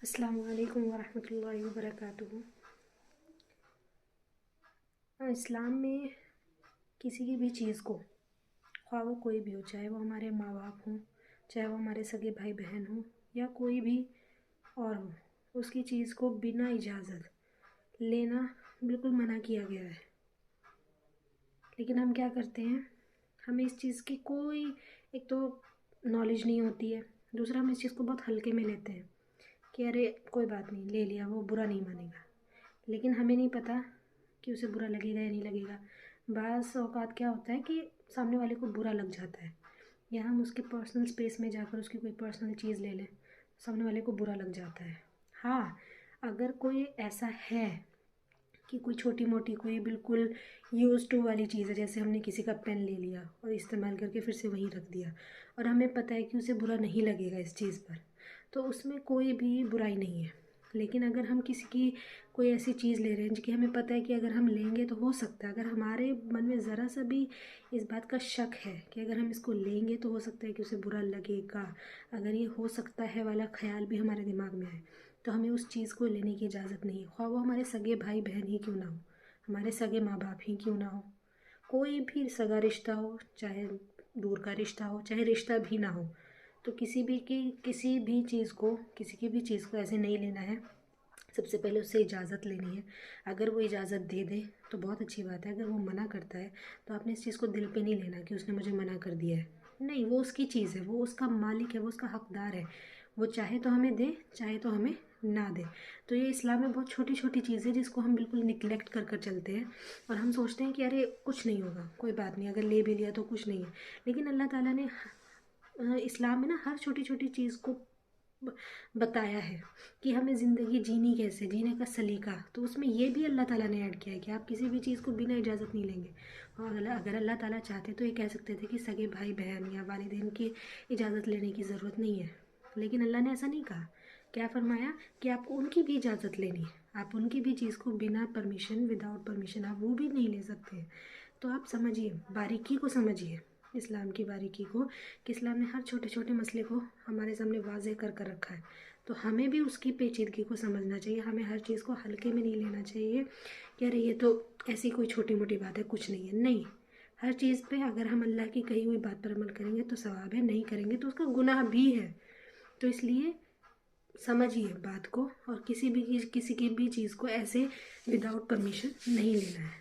السلام علیکم ورحمۃ اللہ وبرکاتہ۔ اسلام میں کسی کی بھی چیز کو، خواہ وہ کوئی بھی ہو، چاہے وہ ہمارے ماں باپ ہوں، چاہے وہ ہمارے سگے بھائی بہن ہوں، یا کوئی بھی اور ہو، اس کی چیز کو بنا اجازت لینا بالکل منع کیا گیا ہے۔ لیکن ہم کیا کرتے ہیں، ہمیں اس چیز کی کوئی ایک تو نالج نہیں ہوتی ہے، دوسرا ہم اس چیز کو بہت ہلکے میں لیتے ہیں کہ ارے کوئی بات نہیں، لے لیا، وہ برا نہیں مانے گا۔ لیکن ہمیں نہیں پتہ کہ اسے برا لگے گا یا نہیں لگے گا۔ بعض اوقات کیا ہوتا ہے کہ سامنے والے کو برا لگ جاتا ہے، یا ہم اس کے پرسنل اسپیس میں جا کر اس کی کوئی پرسنل چیز لے لیں، سامنے والے کو برا لگ جاتا ہے۔ ہاں، اگر کوئی ایسا ہے کہ کوئی چھوٹی موٹی، کوئی بالکل یوز ٹو والی چیز ہے، جیسے ہم نے کسی کا پین لے لیا اور استعمال کر کے پھر سے وہیں رکھ دیا، اور ہمیں پتہ ہے کہ اسے برا نہیں لگے گا اس چیز پر، تو اس میں کوئی بھی برائی نہیں ہے۔ لیکن اگر ہم کسی کی کوئی ایسی چیز لے رہے ہیں کہ ہمیں پتہ ہے کہ اگر ہم لیں گے تو ہو سکتا ہے، اگر ہمارے من میں ذرا سا بھی اس بات کا شک ہے کہ اگر ہم اس کو لیں گے تو ہو سکتا ہے کہ اسے برا لگے گا، اگر یہ ہو سکتا ہے والا خیال بھی ہمارے دماغ میں آئے، تو ہمیں اس چیز کو لینے کی اجازت نہیں ہے، خواہ وہ ہمارے سگے بھائی بہن ہی کیوں نہ ہو، ہمارے سگے ماں باپ ہی کیوں نہ ہو، کوئی بھی سگا رشتہ ہو، چاہے دور کا رشتہ ہو، چاہے رشتہ بھی نہ ہو، تو کسی بھی چیز کو، کسی کی بھی چیز کو ایسے نہیں لینا ہے۔ سب سے پہلے اس سے اجازت لینی ہے۔ اگر وہ اجازت دے دے تو بہت اچھی بات ہے، اگر وہ منع کرتا ہے تو آپ نے اس چیز کو دل پہ نہیں لینا کہ اس نے مجھے منع کر دیا ہے، نہیں، وہ اس کی چیز ہے، وہ اس کا مالک ہے، وہ اس کا حقدار ہے، وہ چاہے تو ہمیں دے، چاہے تو ہمیں نہ دے۔ تو یہ اسلام میں بہت چھوٹی چھوٹی چیزیں جس کو ہم بالکل نگلیکٹ کر چلتے ہیں، اور ہم سوچتے ہیں کہ ارے کچھ نہیں ہوگا، کوئی بات نہیں، اگر لے بھی لیا تو کچھ نہیں ہے۔ لیکن اللہ تعالیٰ نے اسلام میں نا ہر چھوٹی چھوٹی چیز کو بتایا ہے کہ ہمیں زندگی جینی کیسے، جینے کا سلیقہ، تو اس میں یہ بھی اللہ تعالیٰ نے ایڈ کیا ہے کہ آپ کسی بھی چیز کو بنا اجازت نہیں لیں گے۔ اور اگر اللہ تعالیٰ چاہتے تو یہ کہہ سکتے تھے کہ سگے بھائی بہن یا والدین کی اجازت لینے کی ضرورت نہیں ہے، لیکن اللہ نے ایسا نہیں کہا۔ کیا فرمایا کہ آپ ان کی بھی اجازت لینی ہے، آپ ان کی بھی چیز کو بنا پرمیشن، وداؤٹ پرمیشن آپ وہ بھی نہیں لے سکتے ہیں۔ تو آپ سمجھیے، باریکی کو سمجھیے، اسلام کی باریکی کو، کہ اسلام نے ہر چھوٹے چھوٹے مسئلے کو ہمارے سامنے واضح کر رکھا ہے۔ تو ہمیں بھی اس کی پیچیدگی کو سمجھنا چاہیے، ہمیں ہر چیز کو ہلکے میں نہیں لینا چاہیے کہ ارے یہ تو ایسی کوئی چھوٹی موٹی بات ہے، کچھ نہیں ہے، نہیں۔ ہر چیز پہ اگر ہم اللہ کی کہی ہوئی بات پر عمل کریں گے تو ثواب ہے، نہیں کریں گے تو اس کا گناہ بھی ہے۔ تو اس لیے سمجھیے بات کو، اور کسی کی بھی چیز کو ایسے وداؤٹ پرمیشن نہیں لینا ہے۔